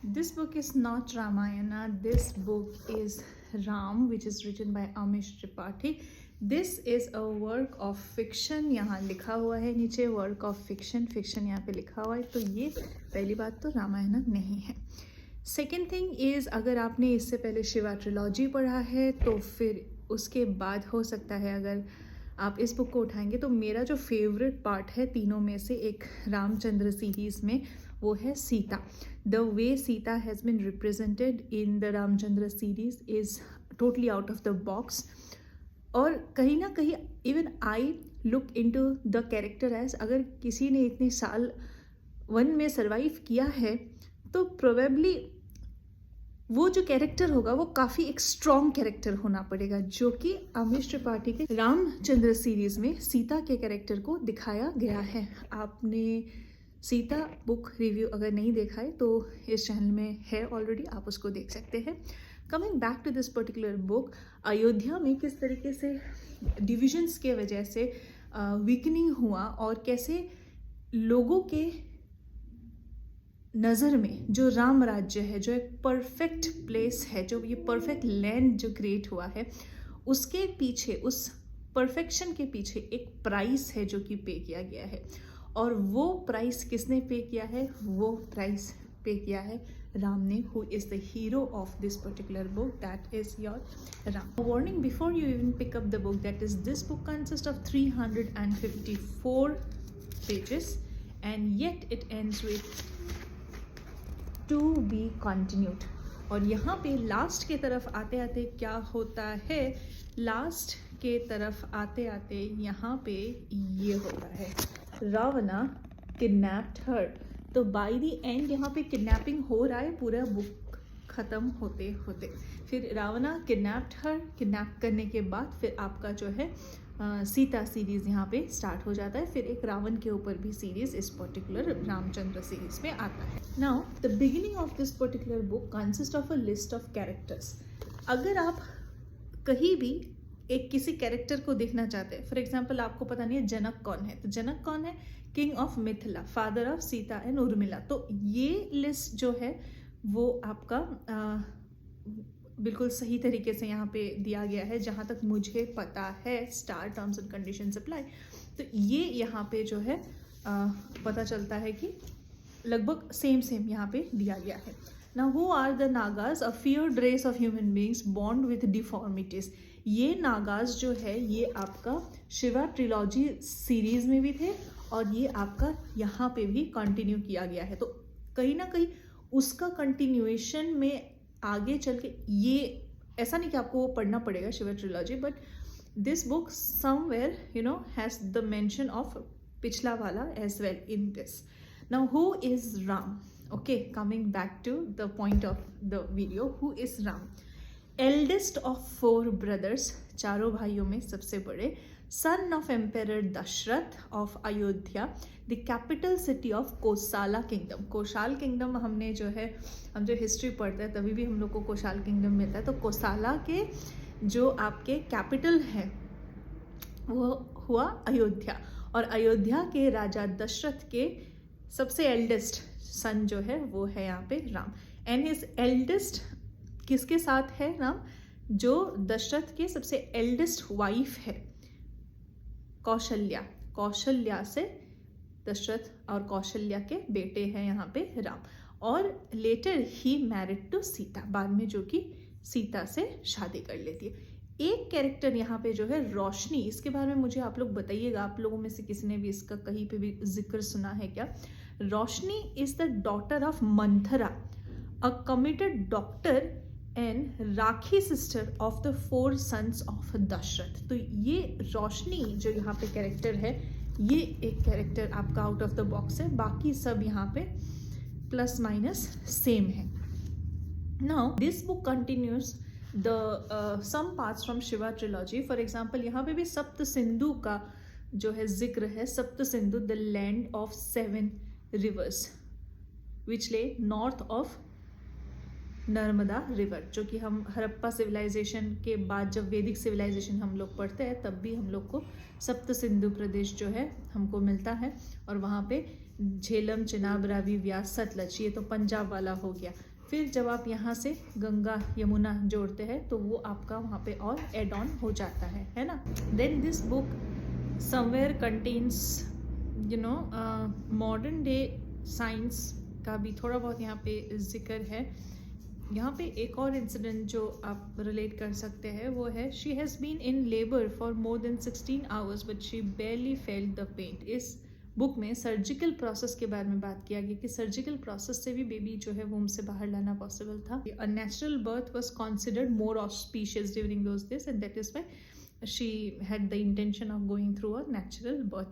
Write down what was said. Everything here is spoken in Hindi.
This book is not Ramayana. This book is Ram, which is written by Amish Tripathi. This is a work of fiction. यहाँ लिखा हुआ है नीचे work of fiction. Fiction यहाँ पे लिखा हुआ है, तो ये पहली बात तो रामायण नहीं है. सेकेंड थिंग इज़, अगर आपने इससे पहले शिवा ट्रिलॉजी पढ़ा है तो फिर उसके बाद हो सकता है अगर आप इस बुक को उठाएंगे तो मेरा जो फेवरेट पार्ट है तीनों में से एक रामचंद्र सीरीज़ में, वो है Sita. The way Sita has been represented in the Ramchandra series is totally out of the box. और कहीं ना कहीं even I look into the character as, अगर किसी ने इतने साल वन में सर्वाइव किया है तो प्रोबेबली वो जो कैरेक्टर होगा वो काफ़ी एक स्ट्रॉन्ग कैरेक्टर होना पड़ेगा, जो कि अमीश त्रिपाठी के रामचंद्र सीरीज़ में सीता के कैरेक्टर को दिखाया गया है. आपने सीता बुक रिव्यू अगर नहीं देखा है तो इस चैनल में है ऑलरेडी, आप उसको देख सकते हैं. Coming back to this particular book, Ayodhya में किस तरीके से डिविजन्स के वजह से वीकनिंग हुआ और कैसे लोगों के नज़र में जो राम राज्य है, जो एक परफेक्ट प्लेस है, जो ये परफेक्ट लैंड जो क्रिएट हुआ है, उसके पीछे, उस परफेक्शन के पीछे एक प्राइस है जो कि पे किया गया है. और वो प्राइस किसने पे किया है? वो प्राइस पे किया है राम ने, who is the hero of this particular book, that is your Ram. Warning before you even pick up the book, that is this book consist of 354 pages and yet it ends with to be continued. और यहाँ पे लास्ट के तरफ आते आते क्या होता है, लास्ट के तरफ आते आते यहाँ पे ये होता है, रावणा किडनैप्ड हर. तो बाय द एंड यहाँ पे किडनैपिंग हो रहा है पूरा बुक ख़त्म होते होते. फिर रावणा किडनैप्ड हर, किडनैप करने के बाद फिर आपका जो है सीता सीरीज़ यहाँ पे स्टार्ट हो जाता है. फिर एक रावण के ऊपर भी सीरीज़ इस पर्टिकुलर रामचंद्र सीरीज़ में आता है. Now the beginning of this particular book consist of a list of characters. अगर आप कहीं भी एक किसी कैरेक्टर को देखना चाहते हैं, फॉर एग्जाम्पल आपको पता नहीं है जनक कौन है, तो जनक कौन है? King of Mithila, father of Sita and Urmila. तो ये लिस्ट जो है वो आपका बिल्कुल सही तरीके से यहाँ पे दिया गया है, जहाँ तक मुझे पता है. Star terms and conditions apply. तो ये यहाँ पे जो है पता चलता है कि लगभग सेम यहाँ पे दिया गया है. Now who are the Nagas? A feared race of human beings born with deformities. ये नागाज जो है ये आपका शिवा ट्रिलॉजी सीरीज में भी थे और ये आपका यहाँ पे भी कंटिन्यू किया गया है. तो कहीं ना कहीं उसका कंटिन्यूएशन में आगे चल के, ये ऐसा नहीं कि आपको वो पढ़ना पड़ेगा Shiva trilogy, but this book somewhere you know has the mention of पिछला वाला as well in this. Now who is Ram? Okay, coming back to the point of the video, who is Ram? Eldest of 4 brothers, चारों भाइयों में सबसे बड़े, son of emperor Dasharath of Ayodhya, the capital city of Kosala kingdom. Koshal kingdom हमने जो है, हम जो हिस्ट्री पढ़ते हैं तभी भी हम लोग को कोशाल किंगडम मिलता है. तो कोसाला के जो आपके कैपिटल है वो हुआ अयोध्या. और अयोध्या के राजा दशरथ के सबसे एल्डेस्ट सन जो है वो है यहाँ पे राम. एंड हिज एल्डेस्ट किसके साथ है राम? जो दशरथ के सबसे एल्डेस्ट वाइफ है कौशल्या. कौशल्या से दशरथ और कौशल्या के बेटे हैं यहाँ पे राम. और later he married to Sita, बाद में जो कि सीता से शादी कर लेती है. एक कैरेक्टर यहाँ पे जो है रोशनी, इसके बारे में मुझे आप लोग बताइएगा, आप लोगों में से किसी ने भी इसका कहीं पे भी जिक्र सुना है क्या? Roshni is the daughter of Manthara, a committed doctor and Rakhi sister of the 4 sons of Dasharath. तो ये रोशनी जो यहाँ पे कैरेक्टर है, ये एक कैरेक्टर आपका आउट ऑफ द बॉक्स है. बाकी सब यहाँ पे प्लस माइनस सेम है. Now this book continues the some parts from Shiva trilogy. For example यहाँ पे भी सप्त सिंधु का जो है जिक्र है. सप्त Sindhu, the land of 7 reverse विच ले नॉर्थ ऑफ नर्मदा रिवर, जो कि हम हड़प्पा सिविलाइजेशन के बाद जब वैदिक सिविलाइजेशन हम लोग पढ़ते हैं तब भी हम लोग को सप्त सिंधु प्रदेश जो है हमको मिलता है. और वहाँ पे झेलम, चिनाब, रावी, व्यास, सतलज, ये तो पंजाब वाला हो गया। फिर जब आप यहाँ से गंगा यमुना जोड़ते हैं तो वो आपका वहाँ पे और एड ऑन हो जाता है ना। Then this book somewhere contains modern day science का भी थोड़ा बहुत यहाँ पे जिक्र है। यहाँ पे एक और इंसिडेंट जो आप रिलेट कर सकते हैं वो है, she has been in labour for more than 16 hours but she barely felt the pain. इस बुक में सर्जिकल प्रोसेस के बारे में बात किया गया कि सर्जिकल प्रोसेस से भी बेबी जो है वूम से बाहर लाना पॉसिबल था। A natural birth was considered more auspicious during those days and that is why she had the intention of going through a natural birth.